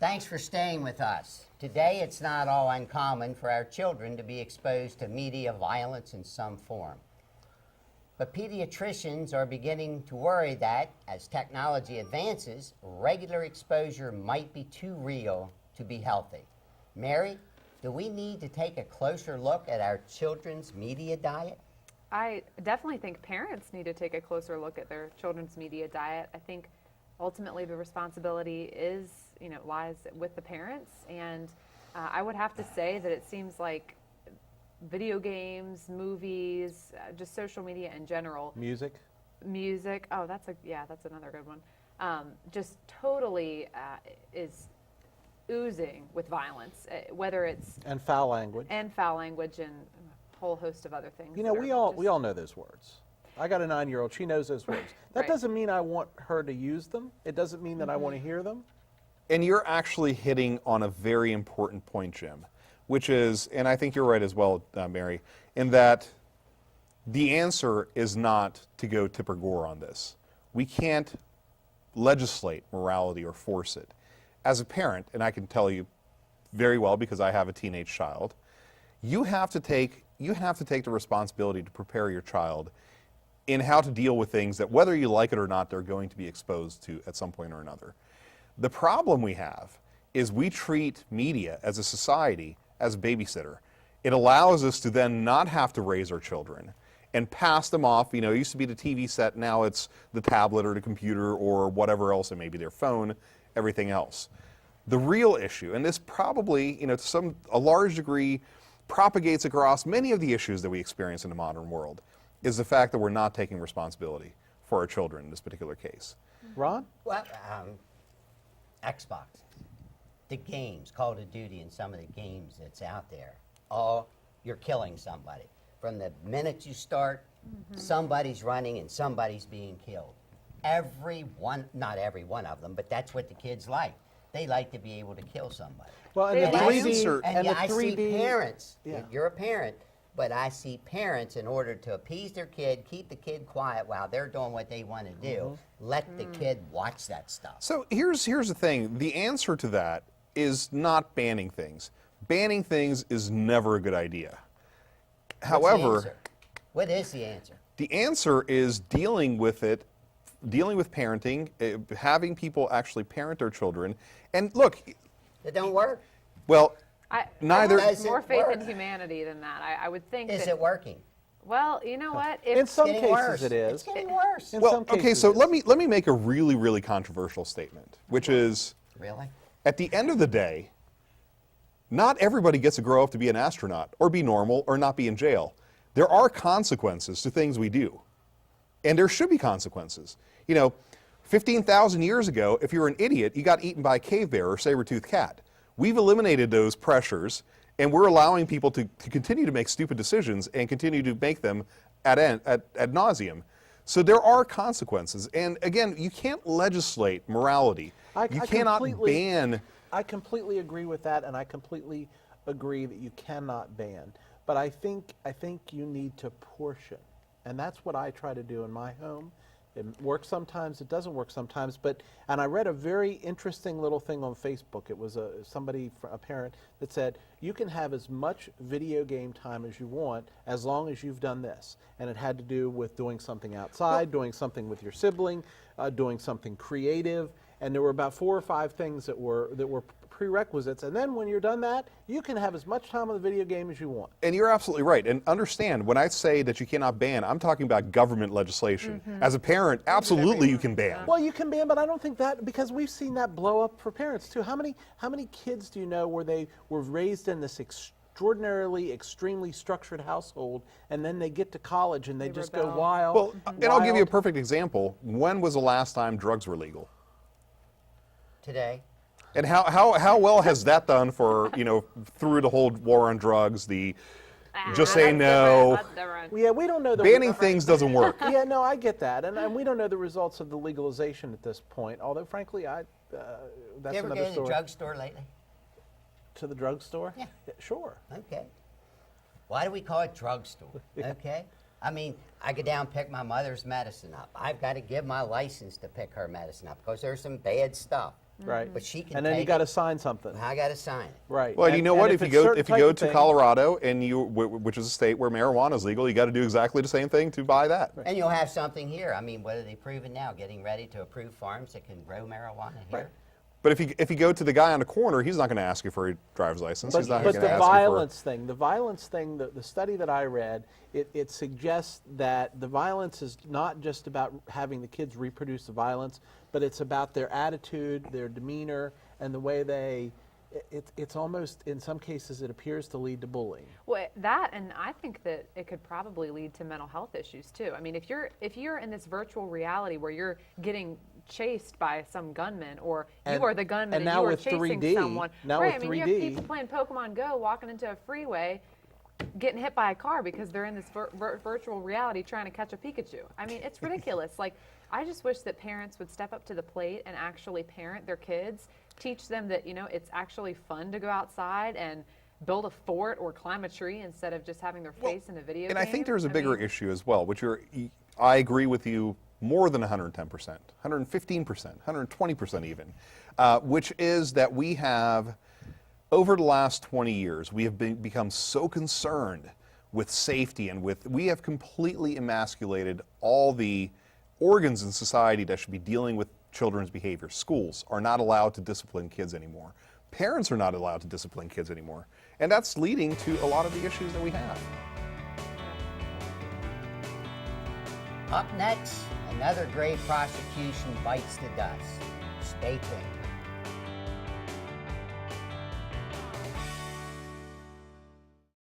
Thanks for staying with us. Today, it's not all uncommon for our children to be exposed to media violence in some form. But pediatricians are beginning to worry that, as technology advances, regular exposure might be too real to be healthy. Mary, do we need to take a closer look at our children's media diet? I definitely think parents need to take a closer look at their children's media diet. I think ultimately the responsibility lies with the parents, and I would have to say that it seems like video games, movies, just social media in general. Music. Oh, that's another good one. Just totally is oozing with violence, whether it's And foul language. and a whole host of other things. You know, we all know those words. I got a 9-year-old. She knows those words. That Right. doesn't mean I want her to use them. It doesn't mean that I want to hear them. And you're actually hitting on a very important point, Jim, which is, and I think you're right as well, Mary, in that the answer is not to go tip or gore on this. We can't legislate morality or force it. As a parent, and I can tell you very well because I have a teenage child, you have to take the responsibility to prepare your child in how to deal with things that, whether you like it or not, they're going to be exposed to at some point or another. The problem we have is we treat media as a society as a babysitter. It allows us to then not have to raise our children and pass them off. You know, it used to be the TV set, now it's the tablet or the computer or whatever else, it may be their phone, everything else. The real issue, and this probably, to a large degree, propagates across many of the issues that we experience in the modern world, is the fact that we're not taking responsibility for our children in this particular case. Ron? Well, Xbox, the games, Call of Duty, and some of the games that's out there, you're killing somebody. From the minute you start, somebody's running and somebody's being killed. Not every one of them, but that's what the kids like. They like to be able to kill somebody. Well, and the the 3D I see parents, Yeah. you're a parent, but I see parents, in order to appease their kid, keep the kid quiet while they're doing what they want to do, let the kid watch that stuff. So here's the thing. The answer to that is not banning things. Banning things is never a good idea. However, what is the answer? the answer is dealing with it, dealing with parenting, having people actually parent their children. And look, It don't work? well, I neither. have Does it more faith work? in humanity than that. I would think Is that. it working? Well, you know what? In some Getting cases worse. it is. It's getting worse. In Well, some okay, cases so it let is. me make a really, really controversial statement, which is, Really? at the end of the day, not everybody gets to grow up to be an astronaut or be normal or not be in jail. There are consequences to things we do. And there should be consequences. 15,000 years ago, if you were an idiot, you got eaten by a cave bear or saber-toothed cat. We've eliminated those pressures, and we're allowing people to continue to make stupid decisions and continue to make them ad nauseum. So there are consequences. And again, you can't legislate morality. You cannot ban. I completely agree with that, and I completely agree that you cannot ban. But I think you need to portion, and that's what I try to do in my home. It works sometimes, it doesn't work sometimes. And I read a very interesting little thing on Facebook. It was a parent that said, you can have as much video game time as you want as long as you've done this. And it had to do with doing something outside, doing something with your sibling, doing something creative. And there were about 4 or 5 things that were prerequisites. And then when you're done that, you can have as much time on the video game as you want. And you're absolutely right. And understand, when I say that you cannot ban, I'm talking about government legislation. As a parent, absolutely you can ban. Well, you can ban, but I don't think that, because we've seen that blow up for parents too. How many kids do you know where they were raised in this extraordinarily, extremely structured household, and then they get to college and they just go rebel. wild? Well, and I'll give you a perfect example. When was the last time drugs were legal? Today? And how well has that done for, through the whole war on drugs, just say no. That's different. Yeah, we don't know the Banning things doesn't work. Yeah, no, I get that, and we don't know the results of the legalization at this point. Although, frankly, that's You ever another go to the story. drugstore lately? To the drugstore? Yeah. Sure. Okay. Why do we call it drugstore? Okay. I mean, I go down and pick my mother's medicine up. I've got to give my license to pick her medicine up because there's some bad stuff. Right. But she can and then you take got to it. sign something. I got to sign it. Right. Well, and you know what? If you it's go certain if you type go of to thing- Colorado and which is a state where marijuana is legal, you got to do exactly the same thing to buy that. And you'll have something here. I mean, what are they proving now? Getting ready to approve farms that can grow marijuana here? But if you go to the guy on the corner, he's not going to ask you for a driver's license. But, He's not but going the to ask violence thing, the study that I read, it suggests that the violence is not just about having the kids reproduce the violence, but it's about their attitude, their demeanor, and the way they. It's almost, in some cases, it appears to lead to bullying. Well, that, and I think that it could probably lead to mental health issues too. I mean, if you're in this virtual reality where you're getting chased by some gunman, or you And- are the gunman and and now you are with chasing 3D someone, now right? with I mean, you have 3D people playing Pokemon Go, walking into a freeway, getting hit by a car because they're in this virtual reality trying to catch a Pikachu. I mean, it's ridiculous. Like, I just wish that parents would step up to the plate and actually parent their kids, teach them that, it's actually fun to go outside and build a fort or climb a tree instead of just having their face in a video game. And I think there's a bigger issue as well, which I agree with you more than 110%, 115%, 120% even, which is that we have, over the last 20 years, we have become so concerned with safety and we have completely emasculated all the organs in society that should be dealing with children's behavior. Schools are not allowed to discipline kids anymore. Parents are not allowed to discipline kids anymore. And that's leading to a lot of the issues that we have. Up next, another grave prosecution bites the dust. Stay tuned.